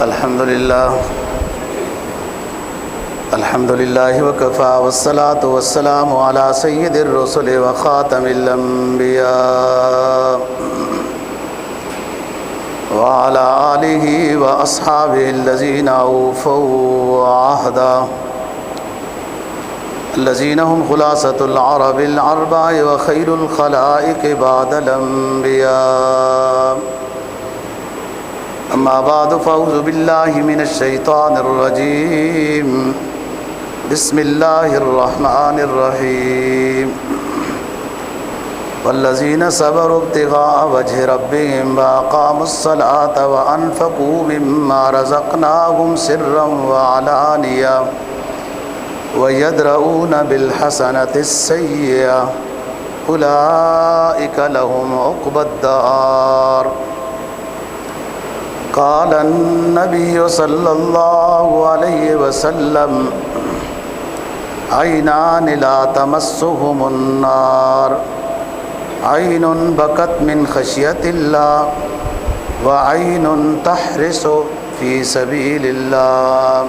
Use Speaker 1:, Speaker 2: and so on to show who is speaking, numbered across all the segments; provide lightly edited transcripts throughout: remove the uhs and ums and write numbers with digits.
Speaker 1: الحمدللہ وکفا والصلاة والسلام علی سید الرسل وخاتم الانبیاء وعلى آلہ واصحابہ الذین اوفوا عہدا الذین هم خلاصۃ العرب الاربع وخیر الخلائق بعد الانبیاء اما بعد فاعوذ باللہ من الشیطان الرجیم بسم اللہ الرحمن الرحیم والذین صبروا ابتغاء وجہ ربهم واقاموا الصلاة وانفقوا مما رزقناهم سرا وعلانیہ وَيَدْرَؤُونَ بِالْحَسَنَةِ السَّيِّئَةَ أُولَئِكَ لَهُمْ عُقْبَى الدَّارِ قال النبي صلى الله عليه وسلم عينان لا تمسهم النار عين بكت من خشية الله وعين تحرس في سبيل الله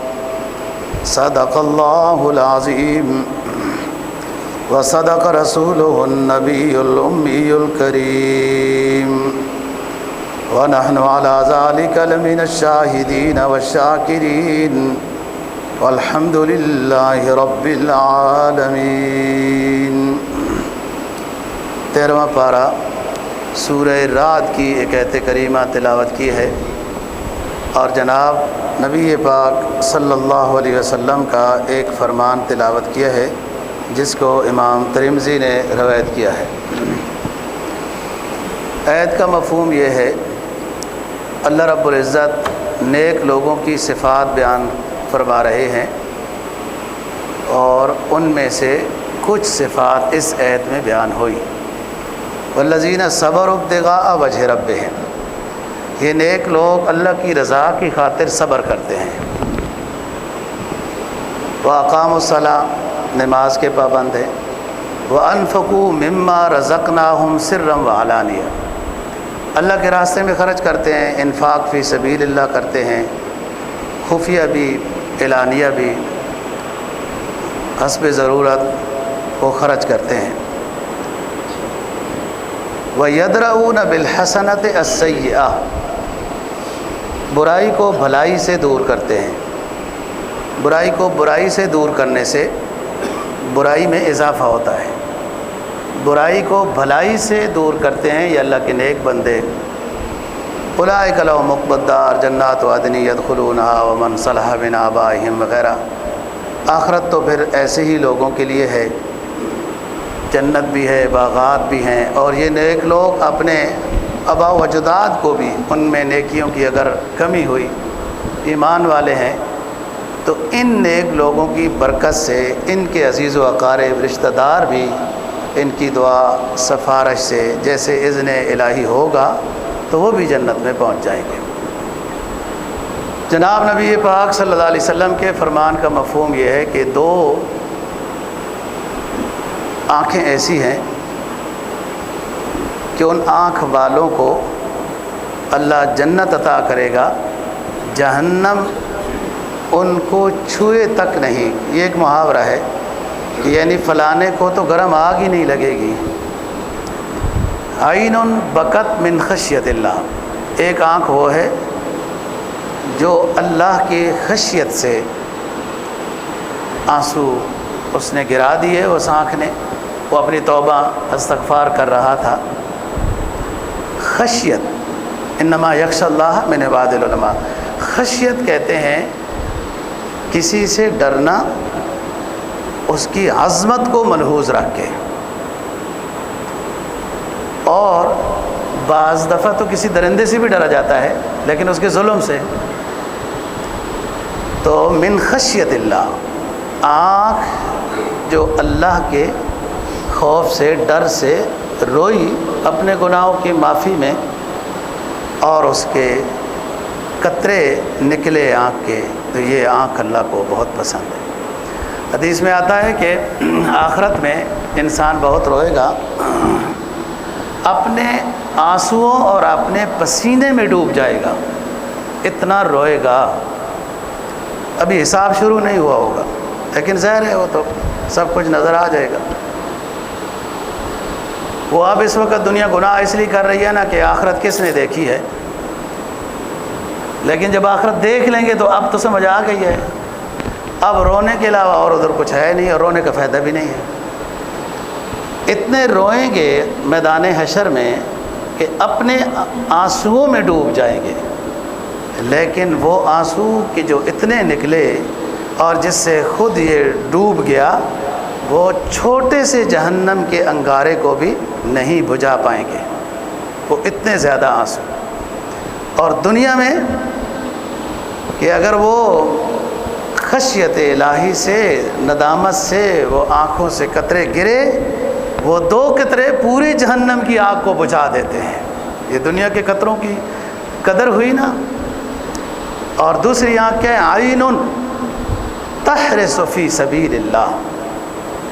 Speaker 1: صدق الله العظيم وصدق رسوله النبي الأمي الكريم ونحن على ذلك لمن الشاهدين والشاكرين والحمد لله رب العالمين۔ 13واں پارہ سورہ رعد کی ایک آیت کریمہ تلاوت کی ہے اور جناب نبی پاک صلی اللہ علیہ وسلم کا ایک فرمان تلاوت کیا ہے جس کو امام ترمذی نے روایت کیا ہے۔ آیت کا مفہوم یہ ہے، اللہ رب العزت نیک لوگوں کی صفات بیان فرما رہے ہیں اور ان میں سے کچھ صفات اس آیت میں بیان ہوئی۔ والذین صبروا ابتغاء وجہ ربہم، یہ نیک لوگ اللہ کی رضا کی خاطر صبر کرتے ہیں۔ وَأَقَامُوا الصَّلَاةَ، نماز کے پابند ہیں۔ وَأَنفَقُوا مِمَّا رَزَقْنَاهُمْ سِرًّا وَعَلَانِيَةً، اللہ کے راستے میں خرچ کرتے ہیں، انفاق فی سبیل اللہ کرتے ہیں، خفیہ بھی اعلانیہ بھی، حسب ضرورت وہ خرچ کرتے ہیں۔ وَيَدْرَؤُونَ بِالْحَسَنَةِ السَّيِّئَةَ، برائی کو بھلائی سے دور کرتے ہیں۔ برائی کو برائی سے دور کرنے سے برائی میں اضافہ ہوتا ہے۔ برائی کو بھلائی سے دور کرتے ہیں یہ اللہ کے نیک بندے۔ اولئک لہم عقبی الدار جنات عدن یدخلونہا ومن صلح من آبائہم وغیرہ، آخرت تو پھر ایسے ہی لوگوں کے لیے ہے، جنت بھی ہے، باغات بھی ہیں، اور یہ نیک لوگ اپنے آباء و اجداد کو بھی، ان میں نیکیوں کی اگر کمی ہوئی، ایمان والے ہیں تو ان نیک لوگوں کی برکت سے ان کے عزیز و اقارب رشتہ دار بھی ان کی دعا سفارش سے جیسے اذن الہی ہوگا تو وہ بھی جنت میں پہنچ جائیں گے۔ جناب نبی پاک صلی اللہ علیہ وسلم کے فرمان کا مفہوم یہ ہے کہ دو آنکھیں ایسی ہیں کہ ان آنکھ والوں کو اللہ جنت عطا کرے گا، جہنم ان کو چھوئے تک نہیں۔ یہ ایک محاورہ ہے کہ یعنی فلانے کو تو گرم آگ ہی نہیں لگے گی۔ عین بکت من خشیت اللہ، ایک آنکھ وہ ہے جو اللہ کی خشیت سے آنسو اس نے گرا دیے، اس آنکھ نے، وہ اپنی توبہ استغفار کر رہا تھا۔ خشیت، انما یخشی اللہ من عباد العلماء، خشیت کہتے ہیں کسی سے ڈرنا اس کی عظمت کو ملحوظ رکھ کے، اور بعض دفعہ تو کسی درندے سے بھی ڈرا جاتا ہے لیکن اس کے ظلم سے۔ تو من خشیت اللہ، آنکھ جو اللہ کے خوف سے، ڈر سے روئی اپنے گناہوں کی معافی میں اور اس کے قطرے نکلے آنکھ کے، تو یہ آنکھ اللہ کو بہت پسند ہے۔ حدیث میں آتا ہے کہ آخرت میں انسان بہت روئے گا، اپنے آنسوؤں اور اپنے پسینے میں ڈوب جائے گا، اتنا روئے گا. ابھی حساب شروع نہیں ہوا ہوگا، لیکن ظاہر ہے وہ تو سب کچھ نظر آ جائے گا. وہ اب اس وقت دنیا گناہ اس لیے کر رہی ہے نا کہ آخرت کس نے دیکھی ہے، لیکن جب آخرت دیکھ لیں گے تو اب تو سمجھ آ گئی ہے. اب رونے کے علاوہ اور ادھر کچھ ہے نہیں، اور رونے کا فائدہ بھی نہیں ہے. اتنے روئیں گے میدان حشر میں کہ اپنے آنسوؤں میں ڈوب جائیں گے، لیکن وہ آنسو کہ جو اتنے نکلے اور جس سے خود یہ ڈوب گیا، وہ چھوٹے سے جہنم کے انگارے کو بھی نہیں بجھا پائیں گے. وہ اتنے زیادہ آنسو. اور دنیا میں کہ اگر وہ خشیت الہی سے، ندامت سے وہ آنکھوں سے قطرے گرے، وہ 2 قطرے پوری جہنم کی آگ کو بجھا دیتے ہیں. یہ دنیا کے قطروں کی قدر ہوئی نا. اور دوسری آنکھ کیا ہے؟ عین تحرس فی سبیل اللہ.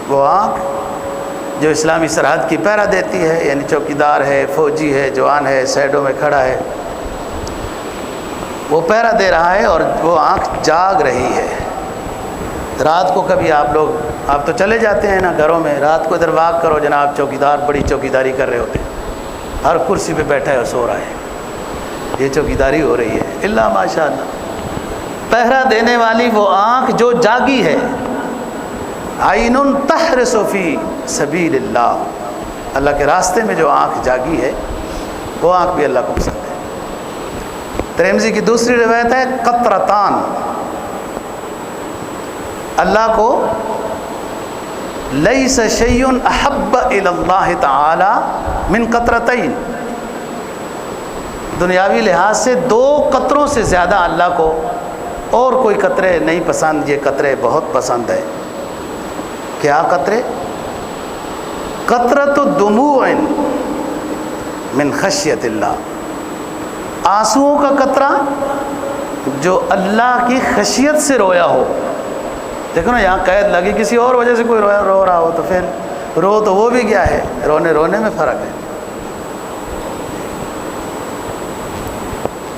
Speaker 1: وہ آنکھ جو اسلامی سرحد کی پہرا دیتی ہے، یعنی چوکیدار ہے، فوجی ہے، جوان ہے، سائڈوں میں کھڑا ہے، وہ پہرا دے رہا ہے اور وہ آنکھ جاگ رہی ہے. رات کو کبھی آپ تو چلے جاتے ہیں نا گھروں میں، رات کو ادھر واک کرو جناب، چوکیدار بڑی چوکیداری کر رہے ہوتے ہیں، ہر کرسی پہ بیٹھا ہے اور سو رہا ہے. یہ چوکیداری ہو رہی ہے. اللہ ماشاء اللہ. پہرا دینے والی وہ آنکھ جو جاگی ہے، عین تحرس فی سبیل اللہ. اللہ کے راستے میں جو آنکھ جاگی ہے، وہ آنکھ بھی اللہ کو پسند ہے. ترمذی کی دوسری روایت ہے قطرتان. اللہ کو لیس شیء احب الی اللہ تعالی من قطرتین. دنیاوی لحاظ سے 2 قطروں سے زیادہ اللہ کو اور کوئی قطرے نہیں پسند. یہ قطرے بہت پسند ہے. کیا قطرے؟ قطرۃ دموع من خشیت اللہ. آنسوؤں کا قطرہ جو اللہ کی خشیت سے رویا ہو. دیکھو نا، یہاں قید لگی، کسی اور وجہ سے کوئی رو رہا ہو تو پھر رو تو وہ بھی کیا ہے، رونے میں فرق ہے.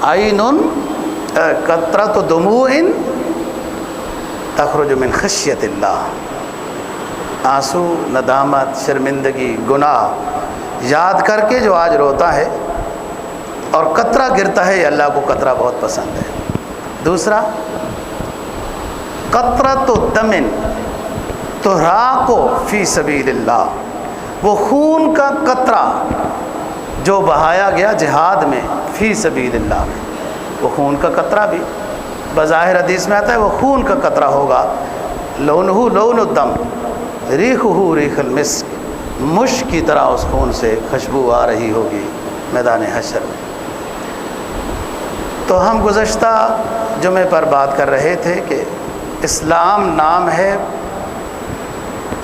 Speaker 1: عین قطرۃ دموع تخرج من خشیت اللہ. آنسو، ندامت، شرمندگی، گناہ یاد کر کے جو آج روتا ہے اور قطرہ گرتا ہے، اللہ کو قطرہ بہت پسند ہے. دوسرا قطرۃ دم تحراق فی سبیل اللہ. وہ خون کا قطرہ جو بہایا گیا جہاد میں، فی سبیل اللہ میں. وہ خون کا قطرہ بھی بظاہر حدیث میں آتا ہے وہ خون کا قطرہ ہوگا. لونہ لون الدم ریحہ ریح المسک. مشک کی طرح اس خون سے خوشبو آ رہی ہوگی میدان حشر میں. تو ہم گزشتہ جمعے پر بات کر رہے تھے کہ اسلام نام ہے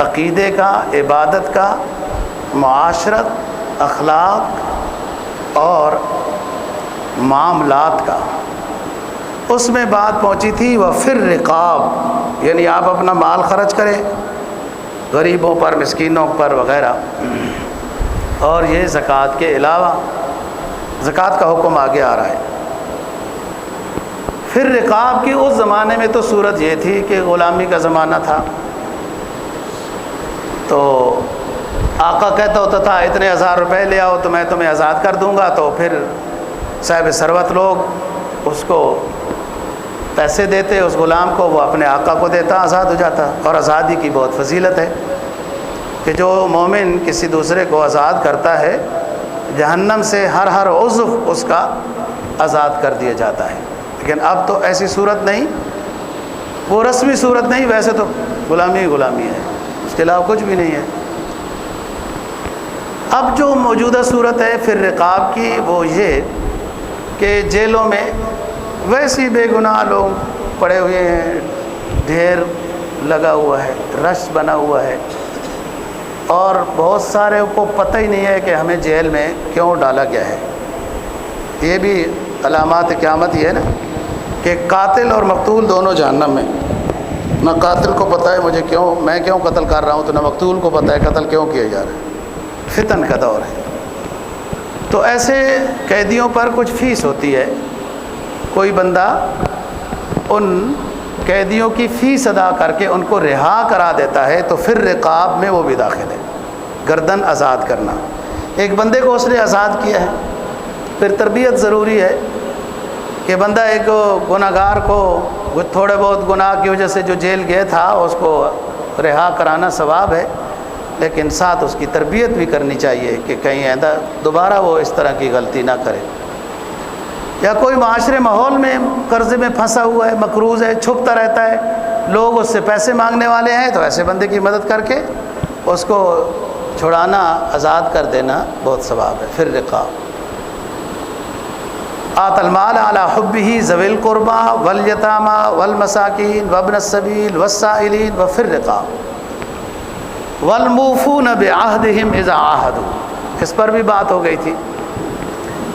Speaker 1: عقیدے کا، عبادت کا، معاشرت، اخلاق اور معاملات کا. اس میں بات پہنچی تھی وفی الرقاب، یعنی آپ اپنا مال خرچ کریں غریبوں پر، مسکینوں پر وغیرہ. اور یہ زکوٰۃ کے علاوہ زکوٰۃ کا حکم آگے آ رہا ہے. پھر رقاب کی اس زمانے میں تو صورت یہ تھی کہ غلامی کا زمانہ تھا، تو آقا کہتا ہوتا تھا اتنے 1000 روپے لے آؤ تو میں تمہیں آزاد کر دوں گا. تو پھر صاحب ثروت لوگ اس کو پیسے دیتے، اس غلام کو، وہ اپنے آقا کو دیتا، آزاد ہو جاتا. اور آزادی کی بہت فضیلت ہے کہ جو مومن کسی دوسرے کو آزاد کرتا ہے، جہنم سے ہر عضو اس کا آزاد کر دیا جاتا ہے. لیکن اب تو ایسی صورت نہیں، وہ رسمی صورت نہیں، ویسے تو غلامی ہی غلامی ہے، اس کے علاوہ کچھ بھی نہیں ہے. اب جو موجودہ صورت ہے پھر رقاب کی، وہ یہ کہ جیلوں میں ویسی بے گناہ لوگ پڑے ہوئے ہیں، ڈھیر لگا ہوا ہے، رش بنا ہوا ہے، اور بہت سارے کو پتہ ہی نہیں ہے کہ ہمیں جیل میں کیوں ڈالا گیا ہے. یہ بھی علامات قیامت یہ ہے نا کہ قاتل اور مقتول دونوں جہنم میں. نہ قاتل کو پتہ ہے میں کیوں قتل کر رہا ہوں، تو نہ مقتول کو پتہ ہے قتل کیوں کیا جا رہا ہے. فتن کا دور ہے. تو ایسے قیدیوں پر کچھ فیس ہوتی ہے، کوئی بندہ ان قیدیوں کی فیس ادا کر کے ان کو رہا کرا دیتا ہے تو پھر رقاب میں وہ بھی داخل ہے، گردن آزاد کرنا۔ ایک بندے کو اس نے آزاد کیا ہے، پھر تربیت ضروری ہے کہ بندہ ایک گناہگار کو تھوڑے بہت گناہ کی وجہ سے جو جیل گیا تھا اس کو رہا کرانا ثواب ہے، لیکن ساتھ اس کی تربیت بھی کرنی چاہیے کہ کہیں آئندہ دوبارہ وہ اس طرح کی غلطی نہ کرے۔ یا کوئی معاشرے ماحول میں قرضے میں پھنسا ہوا ہے، مقروض ہے، چھپتا رہتا ہے، لوگ اس سے پیسے مانگنے والے ہیں، تو ایسے بندے کی مدد کر کے اس کو چھڑانا، آزاد کر دینا بہت ثواب ہے۔ پھر رقاب، آت المال علی حبہ ذوی القربى والیتامى والمساکین وابن السبیل والسائلین وفی الرقاب والموفون بعہدہم اذا عاہدوا۔ اس پر بھی بات ہو گئی تھی۔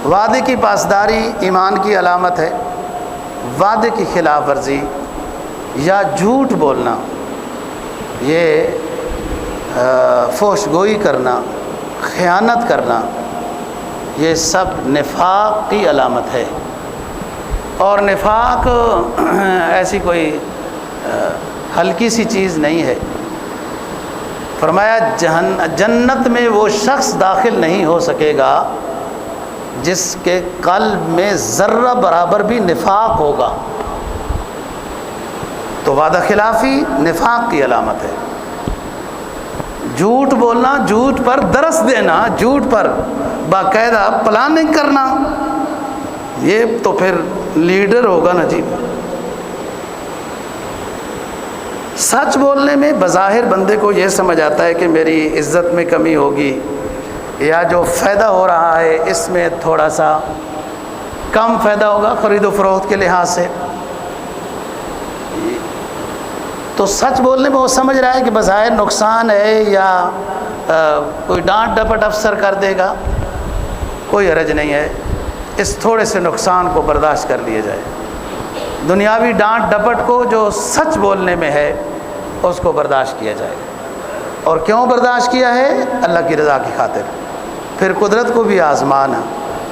Speaker 1: وعدے کی پاسداری ایمان کی علامت ہے۔ وعدے کی خلاف ورزی یا جھوٹ بولنا، یہ فحش گوئی کرنا، خیانت کرنا، یہ سب نفاق کی علامت ہے۔ اور نفاق ایسی کوئی ہلکی سی چیز نہیں ہے۔ فرمایا جنت میں وہ شخص داخل نہیں ہو سکے گا جس کے قلب میں ذرہ برابر بھی نفاق ہوگا۔ تو وعدہ خلافی نفاق کی علامت ہے۔ جھوٹ بولنا، جھوٹ پر درس دینا، جھوٹ پر باقاعدہ پلاننگ کرنا، یہ تو پھر لیڈر ہوگا نا جی۔ سچ بولنے میں بظاہر بندے کو یہ سمجھ آتا ہے کہ میری عزت میں کمی ہوگی، یا جو فائدہ ہو رہا ہے اس میں تھوڑا سا کم فائدہ ہوگا خرید و فروخت کے لحاظ سے، تو سچ بولنے میں وہ سمجھ رہا ہے کہ بظاہر نقصان ہے یا کوئی ڈانٹ ڈپٹ افسر کر دے گا، کوئی حرج نہیں ہے، اس تھوڑے سے نقصان کو برداشت کر لیا جائے۔ دنیاوی ڈانٹ ڈپٹ کو جو سچ بولنے میں ہے اس کو برداشت کیا جائے۔ اور کیوں برداشت کیا ہے؟ اللہ کی رضا کی خاطر۔ پھر قدرت کو بھی آزمانا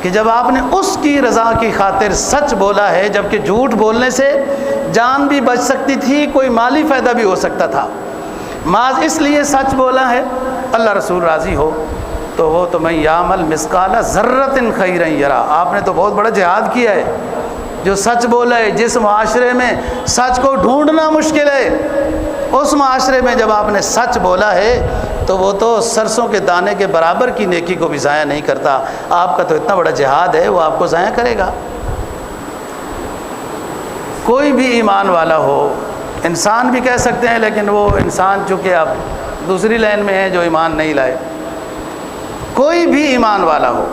Speaker 1: کہ جب آپ نے اس کی رضا کی خاطر سچ بولا ہے، جبکہ جھوٹ بولنے سے جان بھی بچ سکتی تھی، کوئی مالی فائدہ بھی ہو سکتا تھا، محض اس لیے سچ بولا ہے اللہ رسول راضی ہو، تو وہ تو من یعمل مثقال ذرۃ خیرا یرا۔ آپ نے تو بہت بڑا جہاد کیا ہے، جو سچ بولا ہے۔ جس معاشرے میں سچ کو ڈھونڈنا مشکل ہے، اس معاشرے میں جب آپ نے سچ بولا ہے تو وہ تو سرسوں کے دانے کے برابر کی نیکی کو بھی ضائع نہیں کرتا۔ آپ کا تو اتنا بڑا جہاد ہے، وہ آپ کو ضائع کرے گا؟ کوئی بھی ایمان والا ہو، انسان بھی کہہ سکتے ہیں، لیکن وہ انسان چونکہ اب دوسری لائن میں ہے جو ایمان نہیں لائے، کوئی بھی ایمان والا ہو،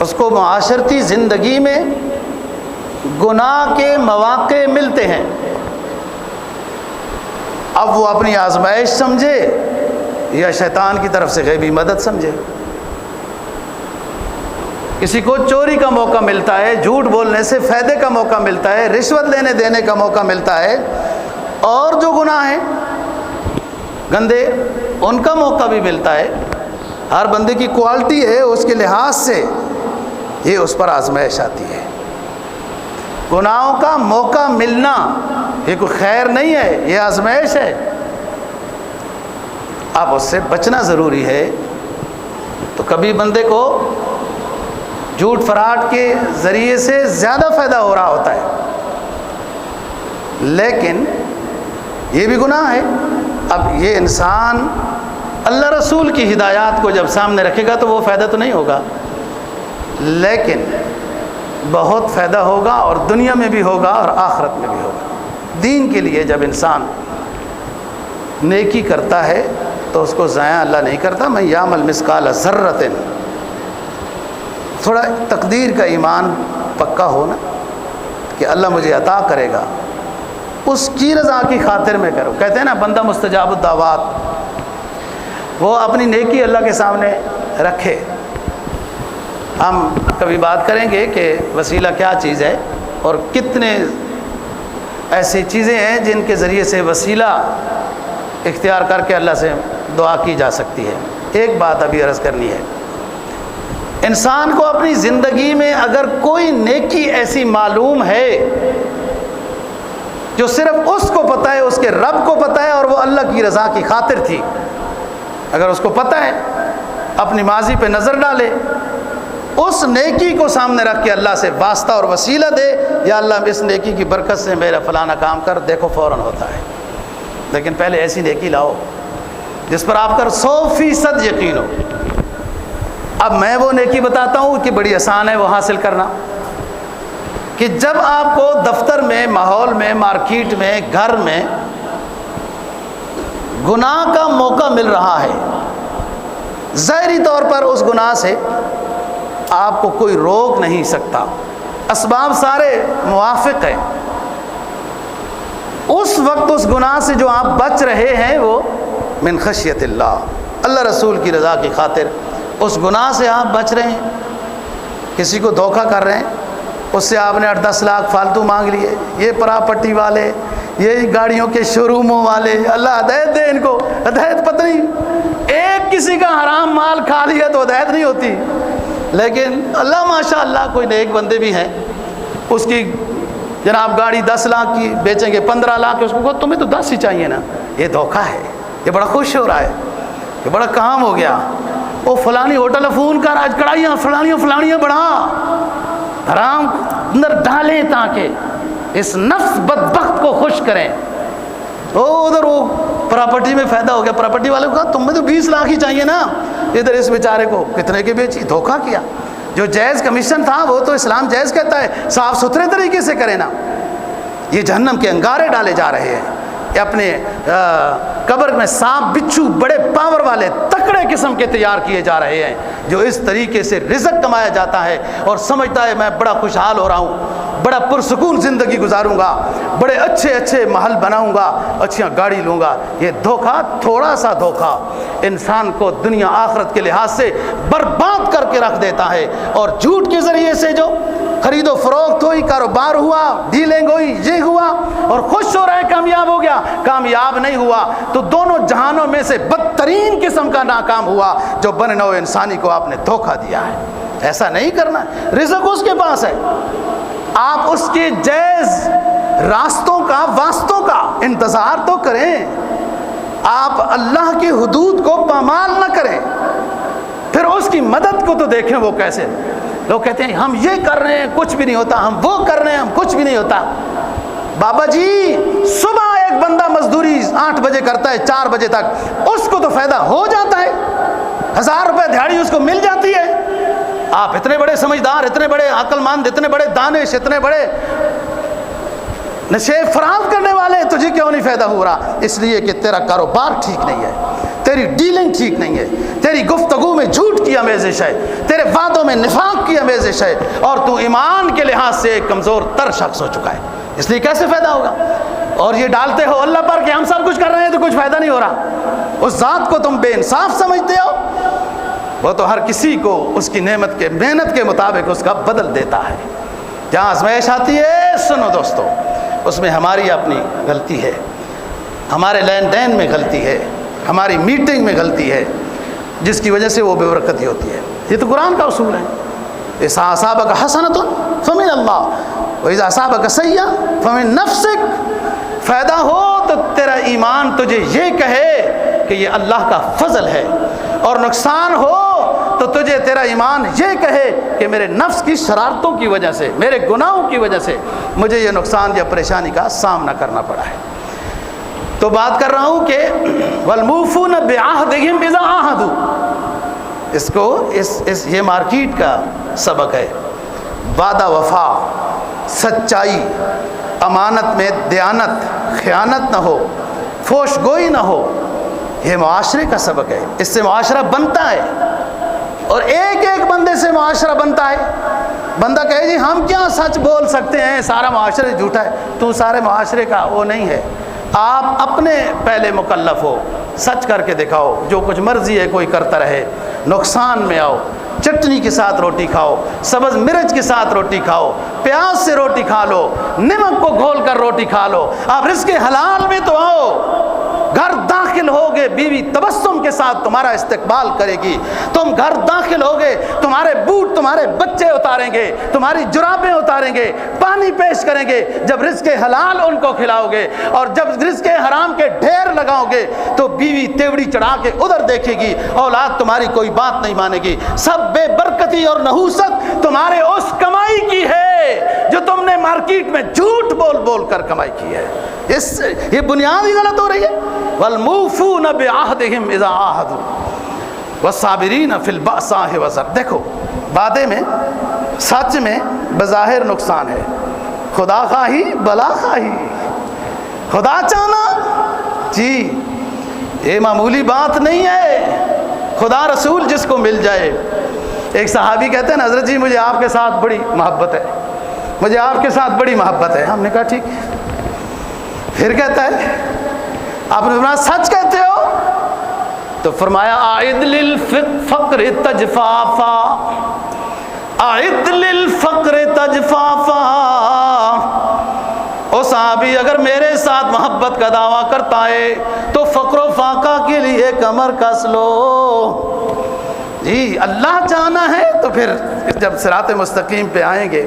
Speaker 1: اس کو معاشرتی زندگی میں گناہ کے مواقع ملتے ہیں، اب وہ اپنی آزمائش سمجھے یا شیطان کی طرف سے غیبی مدد سمجھے۔ کسی کو چوری کا موقع ملتا ہے، جھوٹ بولنے سے فائدے کا موقع ملتا ہے، رشوت لینے دینے کا موقع ملتا ہے، اور جو گناہ ہیں گندے ان کا موقع بھی ملتا ہے۔ ہر بندے کی کوالٹی ہے، اس کے لحاظ سے یہ اس پر آزمائش آتی ہے۔ گناہوں کا موقع ملنا یہ کوئی خیر نہیں ہے، یہ آزمائش ہے، اب اس سے بچنا ضروری ہے۔ تو کبھی بندے کو جھوٹ فراڈ کے ذریعے سے زیادہ فائدہ ہو رہا ہوتا ہے، لیکن یہ بھی گناہ ہے۔ اب یہ انسان اللہ رسول کی ہدایات کو جب سامنے رکھے گا تو وہ فائدہ تو نہیں ہوگا، لیکن بہت فائدہ ہوگا، اور دنیا میں بھی ہوگا اور آخرت میں بھی ہوگا۔ دین کے لیے جب انسان نیکی کرتا ہے تو اس کو ضائع اللہ نہیں کرتا۔ من یعمل مثقال ذرۃ، تھوڑا تقدیر کا ایمان پکا ہونا کہ اللہ مجھے عطا کرے گا، اس کی رضا کی خاطر میں کرو۔ کہتے ہیں نا بندہ مستجاب الدعوات، وہ اپنی نیکی اللہ کے سامنے رکھے۔ ہم کبھی بات کریں گے کہ وسیلہ کیا چیز ہے، اور کتنے ایسی چیزیں ہیں جن کے ذریعے سے وسیلہ اختیار کر کے اللہ سے دعا کی جا سکتی ہے۔ ایک بات ابھی عرض کرنی ہے، انسان کو اپنی زندگی میں اگر کوئی نیکی ایسی معلوم ہے جو صرف اس کو پتہ ہے، اس کے رب کو پتہ ہے، اور وہ اللہ کی رضا کی خاطر تھی، اگر اس کو پتہ ہے، اپنی ماضی پہ نظر ڈالے، اس نیکی کو سامنے رکھ کے اللہ سے واسطہ اور وسیلہ دے، یا اللہ اس نیکی کی برکت سے میرا فلانا کام کر، دیکھو فوراً ہوتا ہے۔ لیکن پہلے ایسی نیکی لاؤ جس پر آپ کا 100% یقین ہو۔ اب میں وہ نیکی بتاتا ہوں کہ بڑی آسان ہے وہ حاصل کرنا، کہ جب آپ کو دفتر میں، ماحول میں، مارکیٹ میں، گھر میں گناہ کا موقع مل رہا ہے، ظاہری طور پر اس گناہ سے آپ کو کوئی روک نہیں سکتا، اسباب سارے موافق ہیں، اس وقت اس گناہ سے جو آپ بچ رہے ہیں وہ من خشیت اللہ، اللہ رسول کی رضا کی خاطر اس گناہ سے آپ بچ رہے ہیں۔ کسی کو دھوکہ کر رہے ہیں، اس سے آپ نے 8-10 لاکھ فالتو مانگ لیے، یہ پراپرٹی والے، یہ گاڑیوں کے شو روموں والے، اللہ ہدایت دے ان کو، ہدایت پتہ نہیں، ایک کسی کا حرام مال کھا لیا تو ہدایت نہیں ہوتی، لیکن اللہ ماشاء اللہ کوئی نیک بندے بھی ہیں، اس کی جناب گاڑی 10 لاکھ کی بیچیں گے 15 لاکھ، اس کو کہو تمہیں تو 10 ہی چاہیے نا، یہ دھوکہ ہے، یہ بڑا خوش ہو رہا ہے، یہ بڑا کام ہو گیا، وہ فلانی ہوٹل فون کر آج کڑھائیاں فلانیاں بڑھا، حرام اندر ڈالیں تاکہ اس نفس بدبخت کو خوش کریں۔ ادھر وہ پراپرٹی میں فائدہ ہو گیا، پراپرٹی والے کو کہا تمہیں تو 20 لاکھ ہی چاہیے نا، ادھر اس بیچارے کو کتنے کی بیچی، دھوکہ کیا۔ جو جائز کمیشن تھا وہ تو اسلام جائز کہتا ہے، صاف ستھرے طریقے سے کرے نا۔ یہ جہنم کے انگارے ڈالے جا رہے ہیں، یہ اپنے قبر میں سانپ بچھو بڑے پاور والے تکڑے قسم کے تیار کیے جا رہے ہیں، جو اس طریقے سے رزق کمایا جاتا ہے اور سمجھتا ہے میں بڑا خوشحال ہو رہا ہوں، بڑا پرسکون زندگی گزاروں گا، بڑے اچھے محل بناؤں گا، اچھیاں گاڑی لوں گا۔ یہ دھوکہ، تھوڑا سا دھوکہ انسان کو دنیا آخرت کے لحاظ سے برباد کر کے رکھ دیتا ہے، اور جھوٹ کے ذریعے سے جو خرید و فروخت ہوئی، کاروبار ہوا، ڈیلنگ ہوئی، یہ ہوا، اور خوش ہو رہا ہے کامیاب ہو گیا، کامیاب نہیں ہوا تو دونوں جہانوں میں سے بدترین قسم کا ناکام ہوا جو بن نوع انسانی کو آپ نے دھوکہ دیا ہے۔ ایسا نہیں کرنا، رزق اس کے پاس ہے، آپ اس کے جائز راستوں کا، واسطوں کا انتظار تو کریں، آپ اللہ کی حدود کو پامال نہ کریں، پھر اس کی مدد کو تو دیکھیں وہ کیسے۔ لوگ کہتے ہیں ہم یہ کر رہے ہیں کچھ بھی نہیں ہوتا، ہم وہ کر رہے ہیں ہم کچھ بھی نہیں ہوتا۔ بابا جی صبح ایک بندہ مزدوری 8 بجے کرتا ہے 4 بجے تک، اس کو تو فائدہ ہو جاتا ہے، 1000 روپے دیہاڑی اس کو مل جاتی ہے۔ آپ اتنے بڑے سمجھدار، اتنے بڑے عقل مند، اتنے بڑے دانش، اتنے بڑے نشیب فراہم کرنے والے، تجھے کیوں نہیں فائدہ ہو رہا؟ اس لیے کہ تیرا کاروبار ٹھیک نہیں ہے، تیری ڈیلنگ ٹھیک نہیں ہے، تیری گفتگو میں جھوٹ کی آمیزش ہے، تیرے وعدوں میں نفاق کی آمیزش ہے، اور تو ایمان کے لحاظ سے ایک کمزور تر شخص ہو چکا ہے، اس لیے کیسے فائدہ ہوگا؟ اور یہ ڈالتے ہو اللہ پر کہ ہم سب کچھ کر رہے ہیں تو کچھ فائدہ نہیں ہو رہا، اس ذات کو تم بے انصاف سمجھتے ہو، وہ تو ہر کسی کو اس کی نعمت کے محنت کے مطابق اس کا بدل دیتا ہے۔ جہاں آزمائش آتی ہے، سنو دوستو، اس میں ہماری اپنی غلطی ہے، ہمارے لین دین میں غلطی ہے، ہماری میٹنگ میں غلطی ہے، جس کی وجہ سے وہ بے برکتی ہوتی ہے۔ یہ تو قرآن کا اصول ہے، اذا اصابک حسنۃ فمن اللہ واذا اصابک سیئۃ فمن نفسک، فائدہ ہو تو تیرا ایمان تجھے یہ کہے کہ یہ اللہ کا فضل ہے، اور نقصان ہو تو تجھے تیرا ایمان یہ کہے کہ میرے نفس کی شرارتوں کی وجہ سے، میرے گناہوں کی وجہ سے مجھے یہ نقصان یا پریشانی کا سامنا کرنا پڑا ہے۔ تو بات کر رہا ہوں کہ والموفون بعہدہم اذا عاہدوا، اس کو یہ مارکیٹ کا سبق ہے، وعدہ وفا، سچائی، امانت میں دیانت، خیانت نہ ہو، فوش گوئی نہ ہو، یہ معاشرے کا سبق ہے، اس سے معاشرہ بنتا ہے، اور ایک ایک بندے سے معاشرہ بنتا ہے۔ بندہ کہے جی ہم کیا سچ بول سکتے ہیں، سارا معاشرہ جھوٹا ہے، تو سارے معاشرے کا وہ نہیں ہے، آپ اپنے پہلے مکلف ہو، سچ کر کے دکھاؤ، جو کچھ مرضی ہے کوئی کرتا رہے، نقصان میں آؤ، چٹنی کے ساتھ روٹی کھاؤ، سبز مرچ کے ساتھ روٹی کھاؤ، پیاز سے روٹی کھا لو، نمک کو گھول کر روٹی کھا لو، آپ رزق حلال میں تو آؤ، گھر داخل ہوگے بیوی تبسم کے ساتھ تمہارا استقبال کرے گی، تم گھر داخل ہوگے تمہارے بوٹ تمہارے بچے اتاریں گے، تمہاری جرابیں اتاریں گے، پانی پیش کریں گے، جب رزق حلال ان کو کھلاؤ گے، اور جب رزق حرام کے ڈھیر لگاؤ گے تو بیوی تیوڑی چڑھا کے ادھر دیکھے گی، اولاد تمہاری کوئی بات نہیں مانے گی، سب بے برکتی اور نحوست تمہارے اس کمائی کی ہے جو تم نے مارکیٹ میں جھوٹ بول بول کر کمائی کی ہے۔ یہ بنیاد ہی غلط ہو رہی ہے۔ والموفون بعہدہم اذا عاہدوا والصابرین فی البأساء والضراء۔ دیکھو وعدے میں سچ میں بظاہر نقصان ہے، خدا خواہی بلا خواہی، خدا چاہنا جی یہ معمولی بات نہیں ہے، خدا رسول جس کو مل جائے۔ ایک صحابی کہتے ہیں حضرت جی مجھے آپ کے ساتھ بڑی محبت ہے، مجھے آپ کے ساتھ بڑی محبت ہے۔ ہم نے کہا ٹھیک ہے۔ پھر کہتا ہے آپ نے فرمایا سچ کہتے ہو؟ تو فرمایا اعد للفقر تجفافا، اعد للفقر تجفافا۔ او صحابی اگر میرے ساتھ محبت کا دعویٰ کرتا ہے تو فقر و فاقہ کے لیے کمر کس لو۔ جی اللہ چاہنا ہے تو پھر جب صراط مستقیم پہ آئیں گے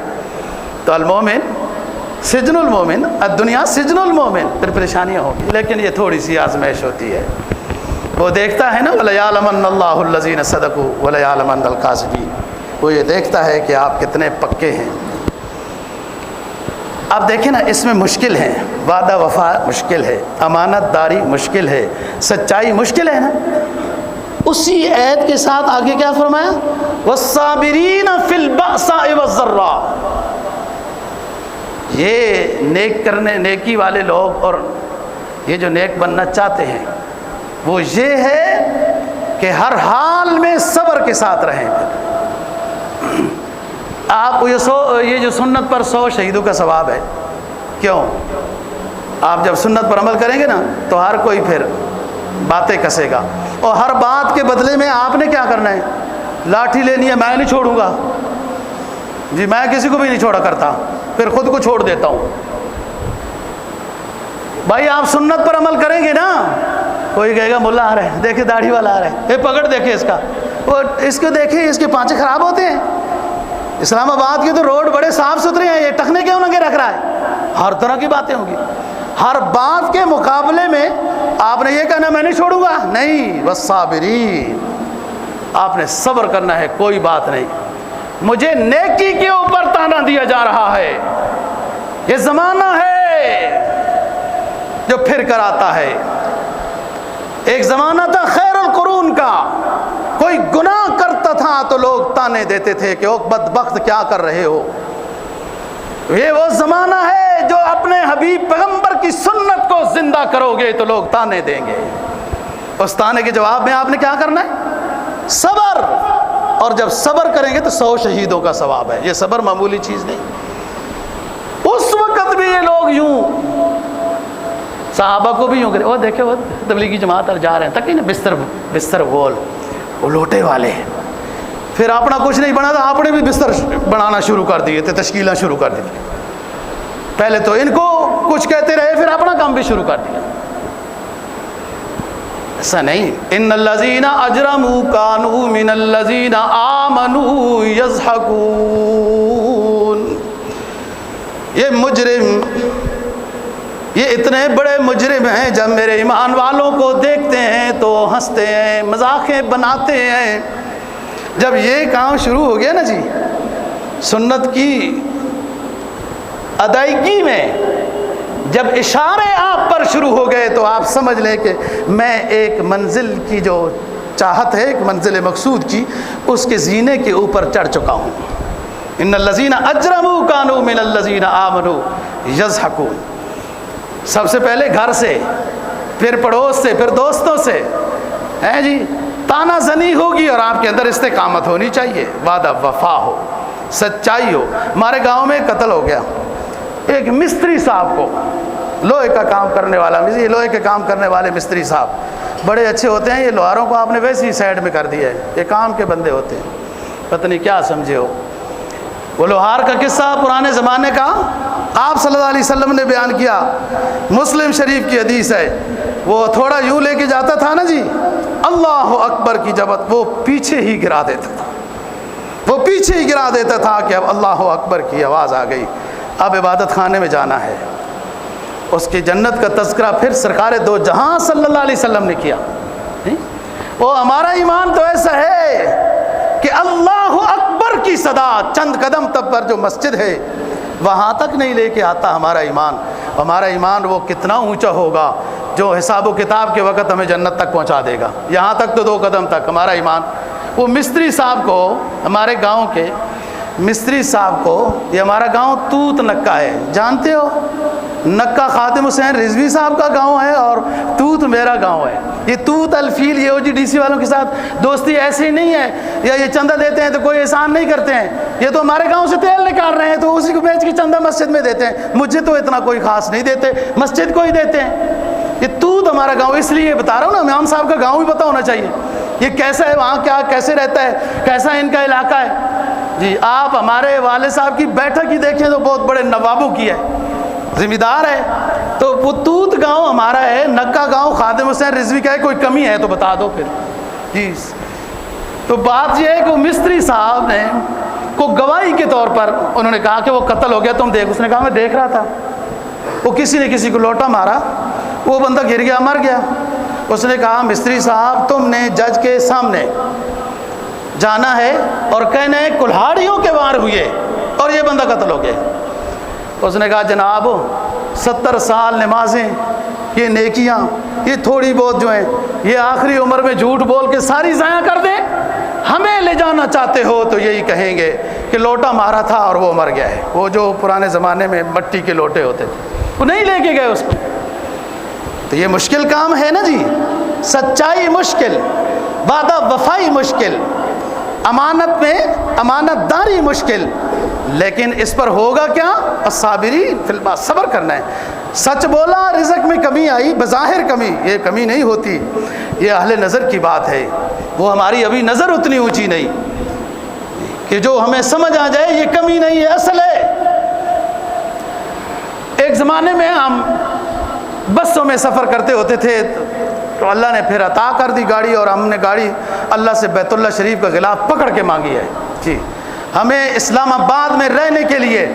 Speaker 1: تو المومن سجن المومن، الدنیا سجن المومن، پھر پریشانیاں ہوگی، لیکن یہ تھوڑی سی آزمائش ہوتی ہے۔ وہ دیکھتا ہے نا وَلَيَعْلَمَنَّ اللَّهُ الَّذِينَ صَدَقُوا وَلَيَعْلَمَنَّ الْكَاذِبِينَ، وہ یہ دیکھتا ہے کہ آپ کتنے پکے ہیں۔ آپ دیکھیں نا اس میں مشکل ہے، وعدہ وفا مشکل ہے، امانت داری مشکل ہے، سچائی مشکل ہے نا۔ اسی عید کے ساتھ آگے کیا فرمایا؟ وَالصَّابِرِينَ فِي الْبَأْسَاءِ وَالضَّرَّاءِ۔ یہ نیکی والے لوگ اور یہ جو نیک بننا چاہتے ہیں وہ یہ ہے کہ ہر حال میں صبر کے ساتھ رہیں۔ آپ یہ جو سنت پر 100 شہیدوں کا ثواب ہے، کیوں؟ آپ جب سنت پر عمل کریں گے نا تو ہر کوئی پھر باتیں کسے گا، اور ہر بات کے بدلے میں آپ نے کیا کرنا ہے؟ لاٹھی لینی ہے، میں نہیں چھوڑوں گا جی، میں کسی کو بھی نہیں چھوڑا کرتا، پھر خود کو چھوڑ دیتا ہوں۔ بھائی آپ سنت پر عمل کریں گے نا، کوئی کہے گا ملا آ رہا ہے، دیکھے داڑھی والا آ رہا ہے، یہ پکڑ دیکھے اس کا، وہ اس کو دیکھے اس کے پانچے خراب ہوتے ہیں۔ اسلام آباد کے تو روڈ بڑے صاف ستھرے ہیں، یہ ٹخنے کیوں لگے رکھ رہا ہے؟ ہر طرح کی باتیں ہوں گی، ہر بات کے مقابلے میں آپ نے یہ کہنا میں نہیں چھوڑوں گا، نہیں، والصابرین، آپ نے صبر کرنا ہے، کوئی بات نہیں۔ مجھے نیکی کے اوپر تانا دیا جا رہا ہے، یہ زمانہ ہے جو پھر کر آتا ہے۔ ایک زمانہ تھا خیر القرون کا، کوئی گناہ کرتا تھا تو لوگ تانے دیتے تھے کہ او بدبخت کیا کر رہے ہو۔ یہ وہ زمانہ ہے جو اپنے حبیب پیغمبر کی سنت کو زندہ کرو گے تو لوگ تانے دیں گے، اس تانے کے جواب میں آپ نے کیا کرنا ہے؟ صبر، اور جب صبر کریں گے تو 100 شہیدوں کا ثواب ہے۔ یہ صبر معمولی چیز نہیں۔ اس وقت بھی یہ لوگ یوں صحابہ کو بھی یوں کرے، وہ دیکھے وہ تبلیغی جماعت جا رہے ہیں تک نا بستر گول، وہ لوٹے والے ہیں، پھر اپنا کچھ نہیں بنا تھا، آپ نے بھی بستر بنانا شروع کر دیے تھے، تشکیلیں شروع کر دی تھی۔ پہلے تو ان کو کچھ کہتے رہے، پھر اپنا کام بھی شروع کر دیا۔ ایسا نہیں، ان الذین اجرموا کانوا من الذین آمنوا یضحکون۔ یہ مجرم، یہ اتنے بڑے مجرم ہیں، جب میرے ایمان والوں کو دیکھتے ہیں تو ہنستے ہیں، مذاقیں بناتے ہیں۔ جب یہ کام شروع ہو گیا نا جی سنت کی ادائیگی میں، جب اشارے آپ پر شروع ہو گئے تو آپ سمجھ لیں کہ میں ایک منزل کی جو چاہت ہے، ایک منزل مقصود کی، اس کے زینے کے اوپر چڑھ چکا ہوں۔ ان الذین اجرموا کانوا من الذین آمنوا یضحکون۔ سب سے پہلے گھر سے، پھر پڑوس سے، پھر دوستوں سے، ہیں جی تانا زنی ہوگی، اور آپ کے اندر استقامت ہونی چاہیے، وعدہ وفا ہو، سچائی ہو۔ ہمارے گاؤں میں قتل ہو گیا ایک مستری صاحب کو، لوہے کا کام کرنے والا، یہ لوہے کے کام کرنے والے مستری صاحب بڑے اچھے ہوتے ہیں، یہ لوہاروں کو آپ نے ویسے ہی سائڈ میں کر دیا ہے، یہ کام کے بندے ہوتے ہیں، پتہ نہیں کیا سمجھے ہو۔ وہ لوہار کا قصہ پرانے زمانے کا آپ صلی اللہ علیہ وسلم نے بیان کیا، مسلم شریف کی حدیث ہے وہ تھوڑا یوں لے کے جاتا تھا نا جی، اللہ اکبر کی جب وہ پیچھے ہی گرا دیتا تھا، وہ پیچھے ہی گرا دیتا تھا کہ اب اللہ اکبر کی آواز آ گئی، اب عبادت خانے میں جانا ہے۔ اس کی جنت کا تذکرہ پھر سرکار دو جہاں صلی اللہ علیہ وسلم نے کیا۔ وہ ہمارا ایمان تو ایسا ہے کہ اللہ اکبر کی صدا چند قدم تک پر جو مسجد ہے وہاں تک نہیں لے کے آتا ہمارا ایمان۔ ہمارا ایمان وہ کتنا اونچا ہوگا جو حساب و کتاب کے وقت ہمیں جنت تک پہنچا دے گا۔ یہاں تک تو 2 قدم تک ہمارا ایمان۔ وہ مستری صاحب کو، ہمارے گاؤں کے مستری صاحب کو، یہ ہمارا گاؤں توت نکا ہے، جانتے ہو؟ نکا خادم حسین رضوی صاحب کا گاؤں ہے اور توت میرا گاؤں ہے۔ یہ توت الفیل یہ جی ڈی سی والوں کے ساتھ دوستی ایسی نہیں ہے، یا یہ چندہ دیتے ہیں تو کوئی احسان نہیں کرتے ہیں، یہ تو ہمارے گاؤں سے تیل نکال رہے ہیں تو اسی کو بیچ کے چندہ مسجد میں دیتے ہیں، مجھے تو اتنا کوئی خاص نہیں دیتے، مسجد کو ہی دیتے ہیں۔ یہ توت ہمارا گاؤں، اس لیے بتا رہا ہوں نا، امام صاحب کا گاؤں بھی پتہ ہونا چاہیے یہ کیسا ہے، وہاں کیا کیسے رہتا ہے، کیسا ان کا علاقہ ہے۔ جی آپ ہمارے والد صاحب کی بیٹھک ہی دیکھیں تو بہت بڑے نوابوں کی ہے، ذمہ دار ہے۔ تو وہ توت گاؤں ہمارا ہے، نکا گاؤں خادم حسین رضوی کا ہے، کوئی کمی ہے تو بتا دو پھر۔ جی تو بات یہ ہے کہ وہ مستری صاحب نے کو گواہی کے طور پر انہوں نے کہا کہ وہ قتل ہو گیا، تم دیکھ۔ اس نے کہا میں دیکھ رہا تھا، وہ کسی نے کسی کو لوٹا مارا، وہ بندہ گر گیا، مر گیا۔ اس نے کہا مستری صاحب تم نے جج کے سامنے جانا ہے اور کہنا ہے کلہاڑیوں کے وار ہوئے اور یہ بندہ قتل ہو گیا۔ اس نے کہا جناب 70 سال نمازیں، یہ نیکیاں، یہ تھوڑی بہت جو ہیں یہ آخری عمر میں جھوٹ بول کے ساری ضائع کر دیں؟ ہمیں لے جانا چاہتے ہو تو یہی کہیں گے کہ لوٹا مارا تھا اور وہ مر گیا ہے، وہ جو پرانے زمانے میں مٹی کے لوٹے ہوتے تھے وہ نہیں لے کے گئے اس کو۔ تو یہ مشکل کام ہے نا جی، سچائی مشکل، وعدہ وفائی مشکل، امانت میں امانت داری مشکل، لیکن اس پر ہوگا کیا؟ الصابرین فی الباس، صبر کرنا ہے۔ سچ بولا، رزق میں کمی آئی، بظاہر کمی، یہ کمی نہیں ہوتی، یہ اہل نظر کی بات ہے، وہ ہماری ابھی نظر اتنی اونچی نہیں کہ جو ہمیں سمجھ آ جائے یہ کمی نہیں ہے، اصل ہے۔ ایک زمانے میں ہم بسوں میں سفر کرتے ہوتے تھے تو اللہ نے پھر عطا کر دی گاڑی، اور ہم نے گاڑی اللہ سے بیت اللہ شریف کا غلاف پکڑ کے مانگی ہے جی۔ ہمیں اسلام آباد میں رہنے کے لیے